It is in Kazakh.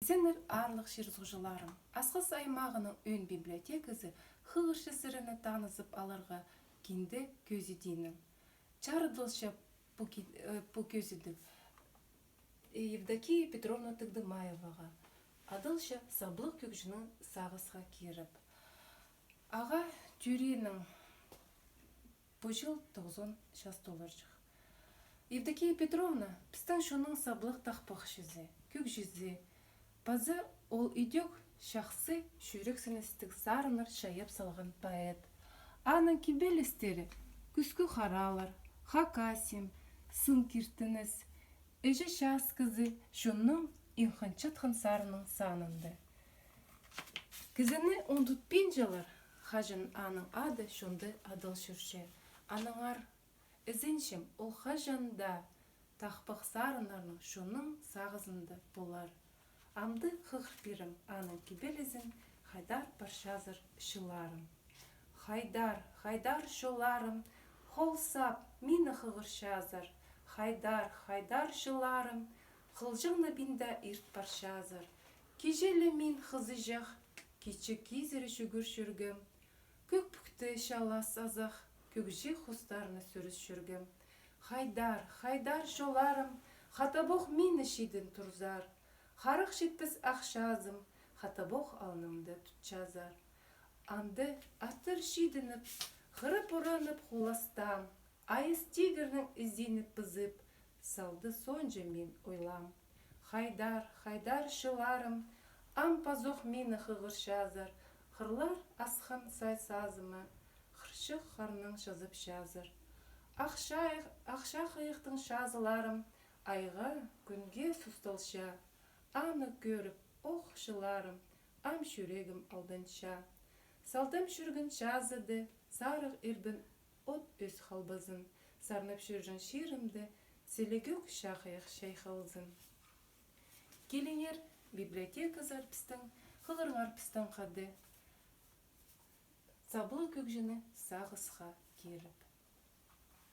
Эсенер арлық шерзғыжыларым. Асқыс аймағының өн библиотекасы хығыршы сіріні танызып алырға кенді көзідейнің. Чарыдылша бұл көзіді Евдокия Петровна Тагдымаеваға. Адылша саблық көкжінің сағысға керіп. Аға тюренің бұжыл 90 $6. Евдокия Петровна пістің шоның саблық тақпақ жүзі, көк жүзі. Базы ол үйдек шақсы шүрексіністік сарыныр шайып салған поэт. Аның кебелестері күскі харалар, хакасим, сын кертініс, әжі шас кізі шоның инханчатхан сарының санынды. Кізіні ондутпен жалар, хажын аның ады шонды адыл шүрше. Аныңар ізеншім ол хажанда тақпақ сарынарның шоның сағызынды болар. Амды хықпирым аның кебелізін хайдар паршазыр шыларым. Хайдар, хайдар шоларым, холсап мені хығыршазыр. Хайдар, хайдар шыларым, қылжыңны бинда ирт паршазыр. Кежелі мен хызы жақ, кечі кезірі жүгір жүргім. Көк бүкті шалас азақ, көкже хустарны сүріс жүргім. Хайдар, хайдар шоларым, хатабоқ мені шидін тұрзар. Харық жетпіс ақшазым, хатабоқ алнымды тұтчазар. Анды атыр шидініп, ғырып ұранып қоластам. Айыз тигірнің ізденіп бізіп, салды сонжы мен ойлам. Хайдар, хайдар шыларым, ампазоқ мені хығыршазыр. Қырлар асхан сай-сазымы, қыршық қарның жазып шазыр. Ақша қиықтың шазыларым, айға күнге сұсталша. Аны көріп, оқ шыларым, ам шүрегім алданша. Салдым шүргін жазыды, сарық ирбін от өз халбызын. Сарнып шүржін ширімді, селегөк шақайық шайхалзын. Келеңер библиотека зарпыстың, қығырғар пыстың қады. Саблы көкжіні сағысқа керіп.